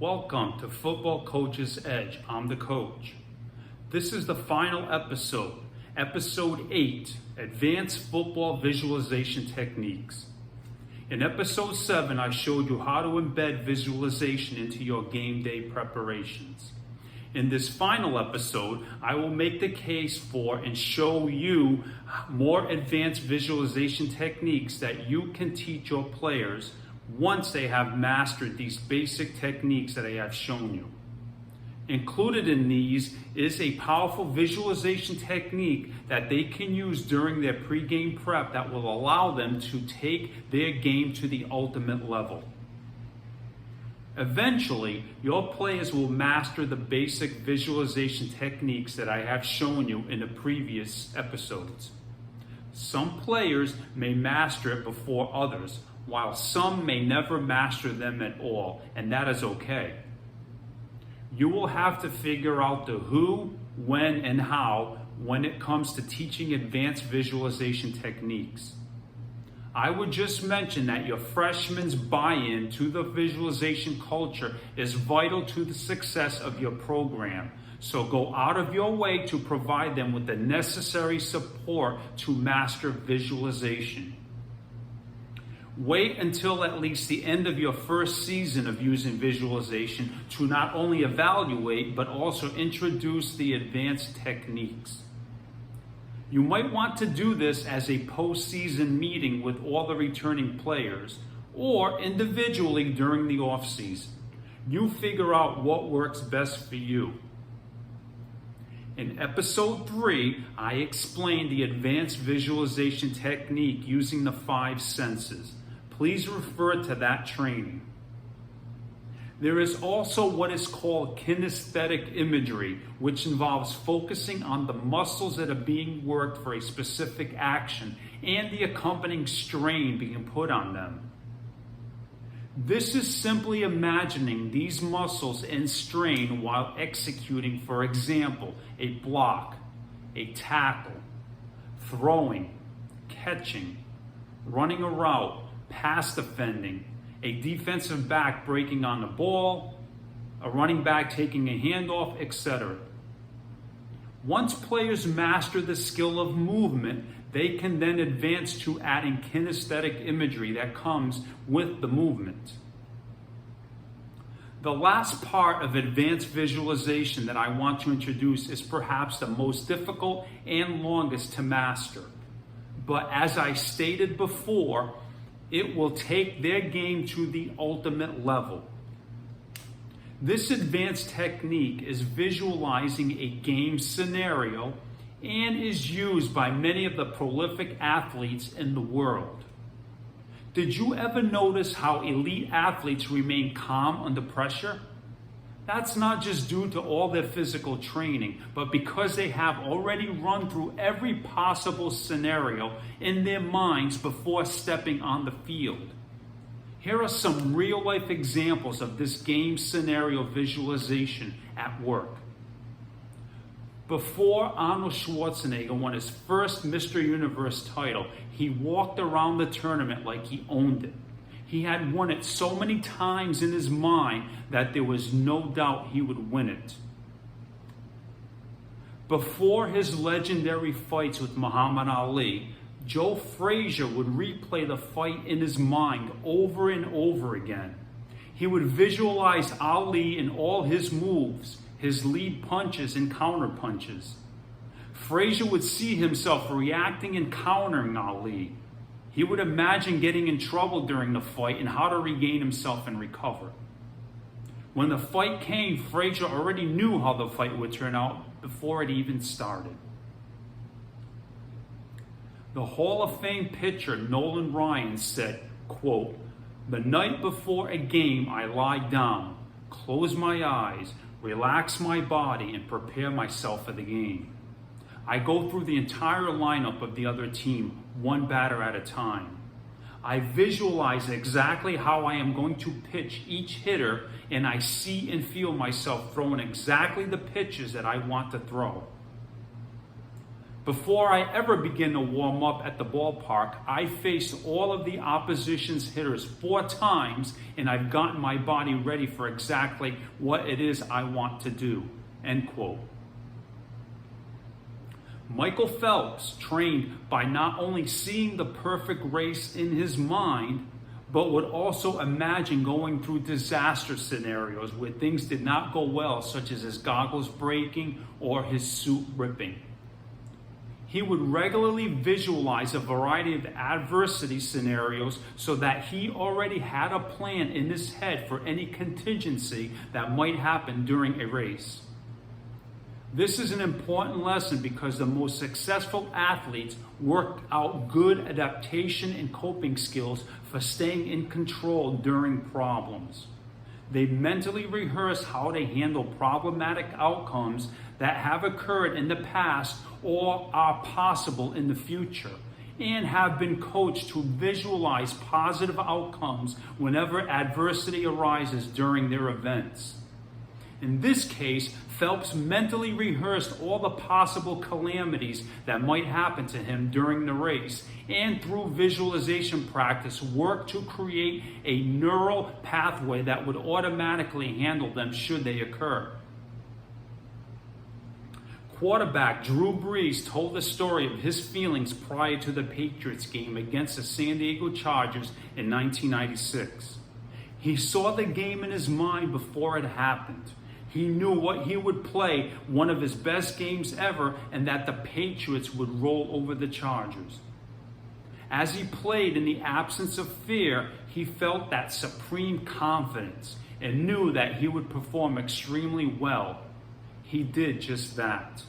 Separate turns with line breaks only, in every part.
Welcome to Football Coach's Edge. I'm the coach. This is the final episode, episode 8, Advanced Football Visualization Techniques. In episode 7, I showed you how to embed visualization into your game day preparations. In this final episode, I will make the case for and show you more advanced visualization techniques that you can teach your players once they have mastered these basic techniques that I have shown you. Included in these is a powerful visualization technique that they can use during their pregame prep that will allow them to take their game to the ultimate level. Eventually, your players will master the basic visualization techniques that I have shown you in the previous episodes. Some players may master it before others, while some may never master them at all, and that is okay. You will have to figure out the who, when, and how when it comes to teaching advanced visualization techniques. I would just mention that your freshmen's buy-in to the visualization culture is vital to the success of your program. So go out of your way to provide them with the necessary support to master visualization. Wait until at least the end of your first season of using visualization to not only evaluate but also introduce the advanced techniques. You might want to do this as a postseason meeting with all the returning players or individually during the off-season. You figure out what works best for you. In episode 3, I explained the advanced visualization technique using the 5 senses. Please refer to that training. There is also what is called kinesthetic imagery, which involves focusing on the muscles that are being worked for a specific action and the accompanying strain being put on them. This is simply imagining these muscles in strain while executing, for example, a block, a tackle, throwing, catching, running a route, pass defending, a defensive back breaking on the ball, a running back taking a handoff, etc. Once players master the skill of movement, they can then advance to adding kinesthetic imagery that comes with the movement. The last part of advanced visualization that I want to introduce is perhaps the most difficult and longest to master. But as I stated before, it will take their game to the ultimate level. This advanced technique is visualizing a game scenario and is used by many of the prolific athletes in the world. Did you ever notice how elite athletes remain calm under pressure? That's not just due to all their physical training, but because they have already run through every possible scenario in their minds before stepping on the field. Here are some real-life examples of this game scenario visualization at work. Before Arnold Schwarzenegger won his first Mr. Universe title, he walked around the tournament like he owned it. He had won it so many times in his mind that there was no doubt he would win it. Before his legendary fights with Muhammad Ali, Joe Frazier would replay the fight in his mind over and over again. He would visualize Ali in all his moves, his lead punches and counter punches. Frazier would see himself reacting and countering Ali. He would imagine getting in trouble during the fight and how to regain himself and recover. When the fight came, Frazier already knew how the fight would turn out before it even started. The Hall of Fame pitcher Nolan Ryan said, quote, "The night before a game, I lie down, close my eyes, relax my body, and prepare myself for the game. I go through the entire lineup of the other team, one batter at a time. I visualize exactly how I am going to pitch each hitter, and I see and feel myself throwing exactly the pitches that I want to throw." Before I ever begin to warm up at the ballpark, I faced all of the opposition's hitters 4 times, and I've gotten my body ready for exactly what it is I want to do." End quote. Michael Phelps trained by not only seeing the perfect race in his mind, but would also imagine going through disaster scenarios where things did not go well, such as his goggles breaking or his suit ripping. He would regularly visualize a variety of adversity scenarios so that he already had a plan in his head for any contingency that might happen during a race. This is an important lesson because the most successful athletes worked out good adaptation and coping skills for staying in control during problems. They mentally rehearse how to handle problematic outcomes that have occurred in the past or are possible in the future, and have been coached to visualize positive outcomes whenever adversity arises during their events. In this case, Phelps mentally rehearsed all the possible calamities that might happen to him during the race, and through visualization practice worked to create a neural pathway that would automatically handle them should they occur. Quarterback Drew Brees told the story of his feelings prior to the Patriots game against the San Diego Chargers in 1996. He saw the game in his mind before it happened. He knew what he would play one of his best games ever, and that the Patriots would roll over the Chargers. As he played in the absence of fear, he felt that supreme confidence and knew that he would perform extremely well. He did just that.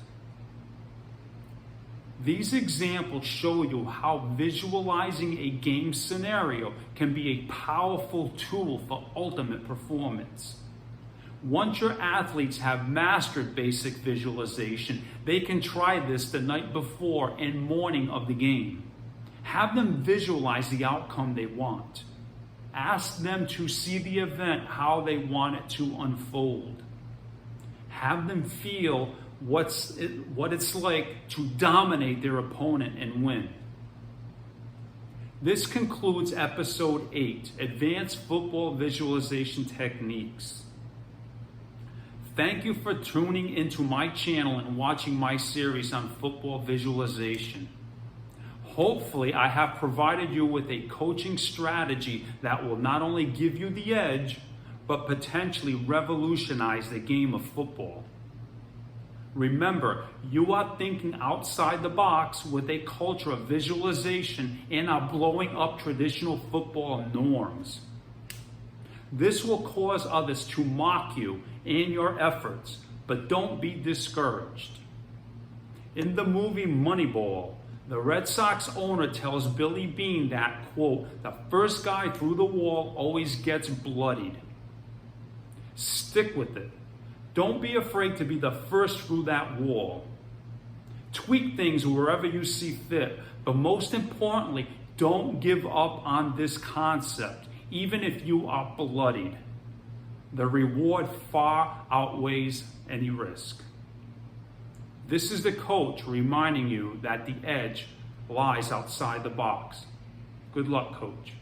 These examples show you how visualizing a game scenario can be a powerful tool for ultimate performance. Once your athletes have mastered basic visualization, they can try this the night before and morning of the game. Have them visualize the outcome they want. Ask them to see the event how they want it to unfold. Have them feel what it's like to dominate their opponent and win. This concludes episode 8, Advanced Football Visualization Techniques. Thank you for tuning into my channel and watching my series on football visualization. Hopefully, I have provided you with a coaching strategy that will not only give you the edge, but potentially revolutionize the game of football. Remember, you are thinking outside the box with a culture of visualization and are blowing up traditional football norms. This will cause others to mock you and your efforts, but don't be discouraged. In the movie Moneyball, the Red Sox owner tells Billy Beane that, quote, "the first guy through the wall always gets bloodied." Stick with it. Don't be afraid to be the first through that wall. Tweak things wherever you see fit, but most importantly, don't give up on this concept, even if you are bloodied. The reward far outweighs any risk. This is the coach reminding you that the edge lies outside the box. Good luck, coach.